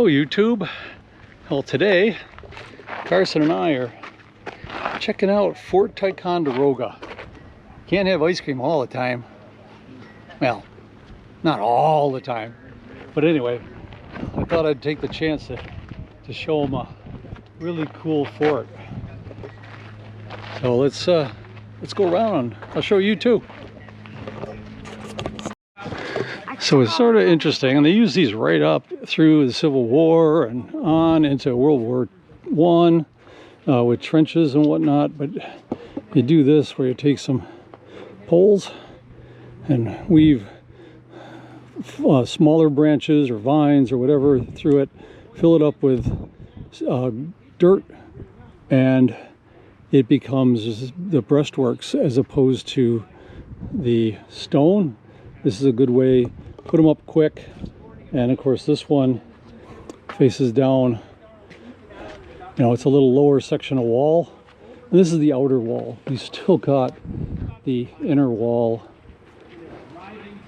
Hello YouTube. Well, today Carson and I are checking out Fort Ticonderoga. Can't have ice cream all the time. Well, not all the time, but anyway, I thought I'd take the chance to show them a really cool fort. So let's go around and I'll show you too. So it's sort of interesting, and they use these right up through the Civil War and on into World War I with trenches and whatnot. But you do this where you take some poles and weave smaller branches or vines or whatever through it, fill it up with dirt, and it becomes the breastworks as opposed to the stone. This is a good way. Put them up quick. And of course this one faces down, you know, it's a little lower section of wall. And this is the outer wall. You still got the inner wall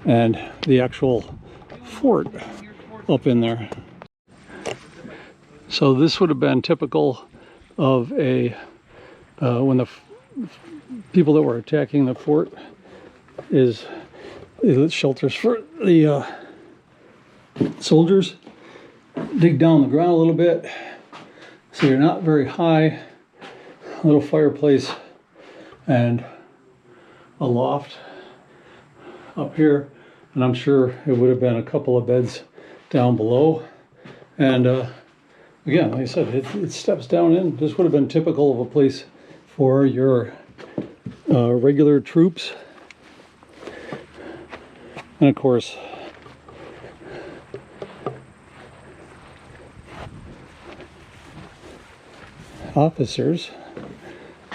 and the actual fort up in there. So this would have been typical of a when the people that were attacking the fort is shelters for the soldiers. Dig down the ground a little bit so you're not very high. A little fireplace and a loft up here, and I'm sure it would have been a couple of beds down below. And again, like I said, it steps down in. This would have been typical of a place for your regular troops. And of course, officers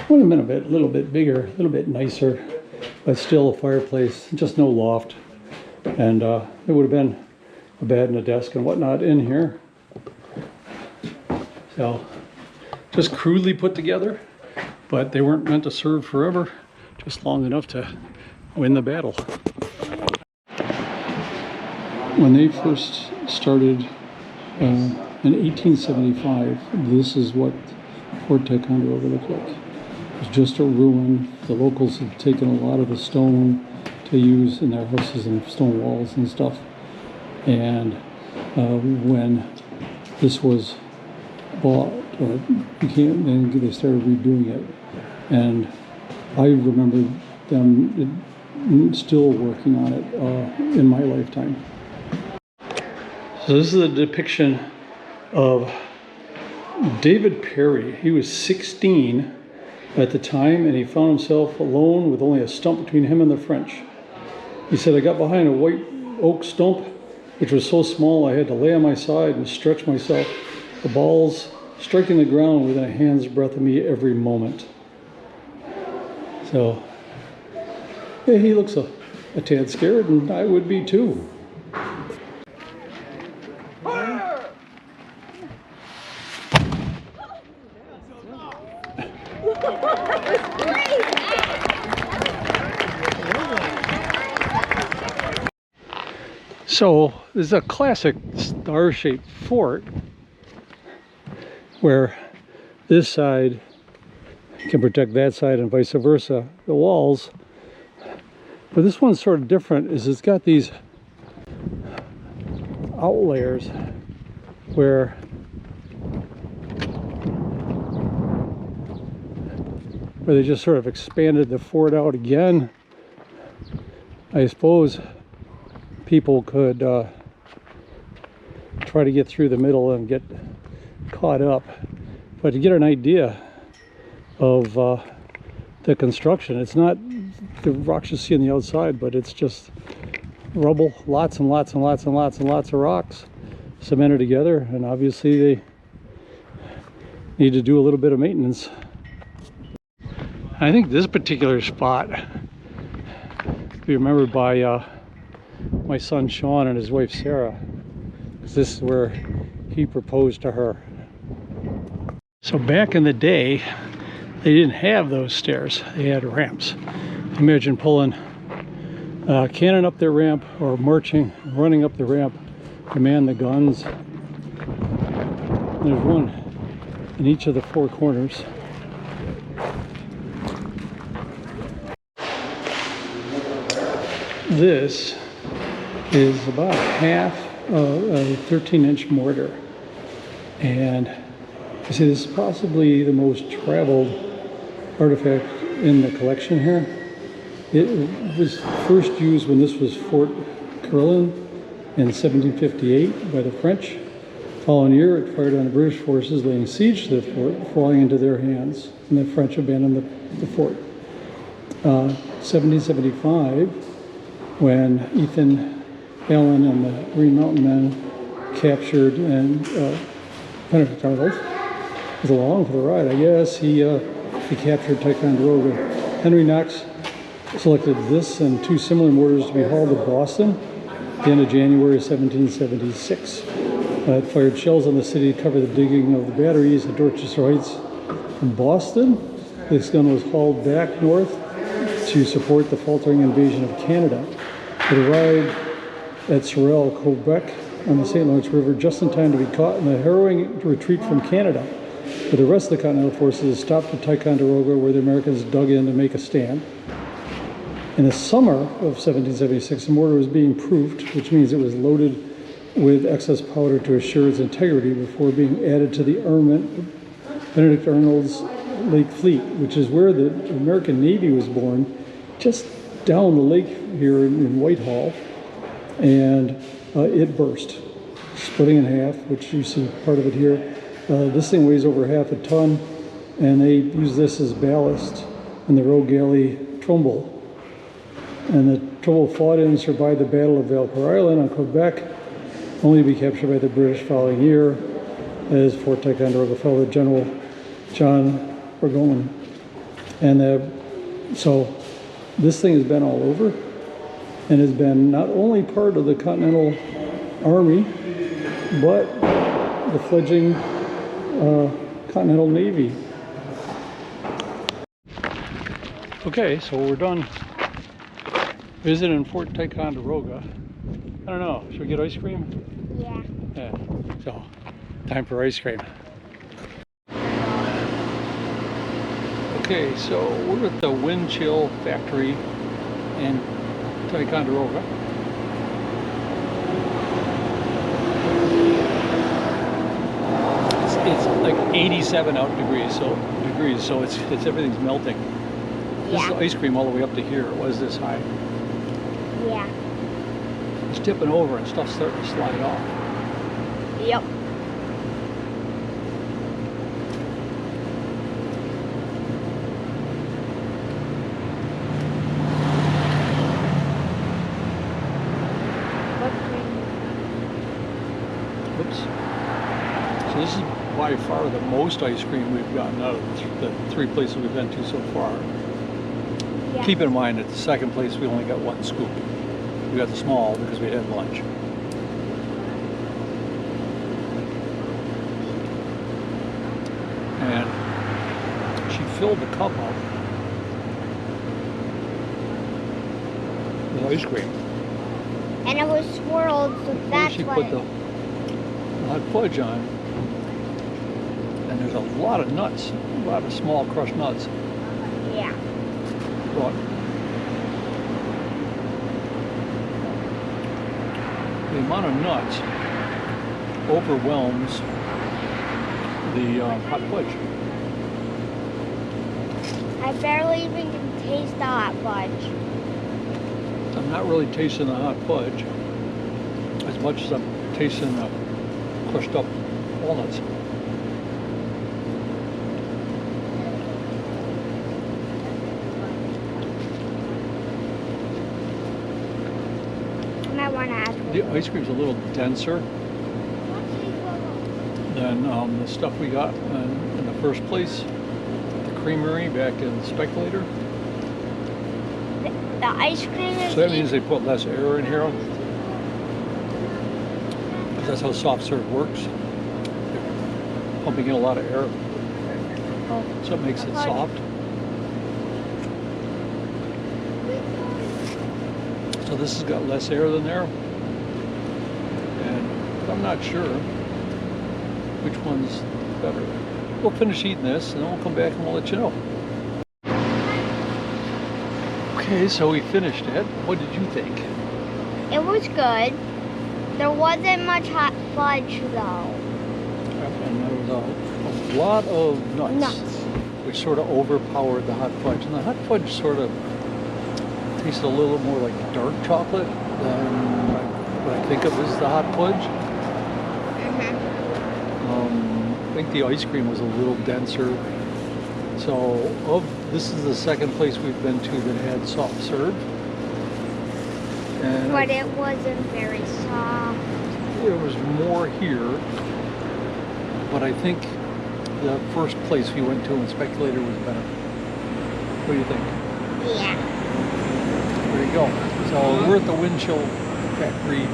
would have been a little bit bigger, a little bit nicer, but still a fireplace, just no loft. And there would have been a bed and a desk and whatnot in here. So just crudely put together, but they weren't meant to serve forever, just long enough to win the battle. When they first started in 1875, this is what Fort Ticonderoga looked like. It was just a ruin. The locals had taken a lot of the stone to use in their houses and stone walls and stuff. And when this was bought, or became, then they started redoing it. And I remember them still working on it in my lifetime. So this is a depiction of David Parry. He was 16 at the time, and he found himself alone with only a stump between him and the French. He said, "I got behind a white oak stump, which was so small I had to lay on my side and stretch myself, the balls striking the ground within a hand's breadth of me every moment." So, yeah, he looks a tad scared, and I would be too. So this is a classic star-shaped fort where this side can protect that side and vice versa, the walls. But this one's sort of different, is it's got these outlayers where they just sort of expanded the fort out again. I suppose people could try to get through the middle and get caught up. But to get an idea of the construction, it's not the rocks you see on the outside, but it's just rubble, lots and lots and lots and lots and lots of rocks cemented together, and obviously they need to do a little bit of maintenance. I think this particular spot could be remembered by my son Sean and his wife Sarah, because this is where he proposed to her. So back in the day, they didn't have those stairs, they had ramps. Imagine pulling cannon up their ramp, or marching, running up the ramp to man the guns. There's one in each of the four corners. This is about half of a 13-inch mortar. And you see, this is possibly the most traveled artifact in the collection here. It was first used when this was Fort Carillon in 1758 by the French. The following year, it fired on the British forces laying siege to the fort, falling into their hands, and the French abandoned the fort. 1775, when Ethan Allen and the Green Mountain Men captured and Benedict Arnold was along for the ride, I guess. He captured Ticonderoga. Henry Knox selected this and two similar mortars to be hauled to Boston at the end of January 1776. It fired shells on the city to cover the digging of the batteries at Dorchester Heights. From Boston, this gun was hauled back north to support the faltering invasion of Canada. It arrived at Sorel, Quebec, on the St. Lawrence River just in time to be caught in the harrowing retreat from Canada. But the rest of the Continental forces stopped at Ticonderoga, where the Americans dug in to make a stand. In the summer of 1776, the mortar was being proofed, which means it was loaded with excess powder to assure its integrity before being added to the armament of Benedict Arnold's Lake Fleet, which is where the American Navy was born, just down the lake here in Whitehall. And it burst, splitting in half, which you see part of it here. This thing weighs over half a ton, and they use this as ballast in the rogue galley Trumbull. And the Trumbull fought in and survived the Battle of Valcour Island on Quebec, only to be captured by the British following year as Fort Ticonderoga fell to General John Burgoyne. And so this thing has been all over and has been not only part of the Continental Army, but the fledgling Continental Navy. Okay, so we're done visiting Fort Ticonderoga. I don't know, should we get ice cream? Yeah. Yeah, so time for ice cream. Okay, so we're at the Windchill factory in Ticonderoga. It's like 87 out degrees, so it's everything's melting. This is ice cream all the way up to here. It was this high. Yeah. It's tipping over and stuff's starting to slide off. Yep. Oops. So this is by far the most ice cream we've gotten out of the three places we've been to so far. Yeah. Keep in mind at the second place we only got one scoop. We got the small because we had lunch. And she filled the cup up with ice cream. And it was swirled, so Before that's she why. put the hot fudge on, and there's a lot of nuts, a lot of small crushed nuts. Yeah. But the amount of nuts overwhelms the hot fudge. I barely even can taste the hot fudge. I'm not really tasting the hot fudge as much as I'm tasting the crushed up walnuts. And I want to ask The ice cream's a little denser than the stuff we got in the first place, the creamery back in Speculator. the ice cream is So that means they put less air in here. Because that's how soft serve works. They're pumping in a lot of air. So it makes it soft. So this has got less air than there. But I'm not sure. which one's better. We'll finish eating this and then we'll come back and we'll let you know. Okay, so we finished it. What did you think? It was good. There wasn't much hot fudge though. And there was a lot of nuts, which sort of overpowered the hot fudge. And the hot fudge sort of tasted a little more like dark chocolate than what I think of as the hot fudge. I think the ice cream was a little denser. So this is the second place we've been to that had soft serve. And But it wasn't very soft. there was more here, but I think the first place we went to in Speculator was better. What do you think? Yeah. There you go. So we're at the Windchill factory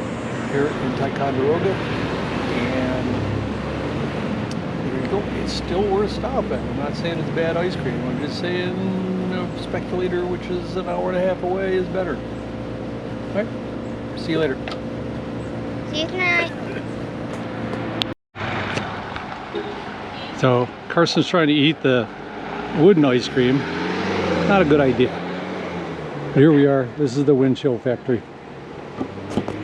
here in Ticonderoga, and there you go. It's still worth stopping. I'm not saying it's bad ice cream. I'm just saying Speculator, which is an hour and a half away, is better. All right. See you later. See you tonight. So Carson's trying to eat the wooden ice cream. Not a good idea. But here we are. This is the Windchill factory.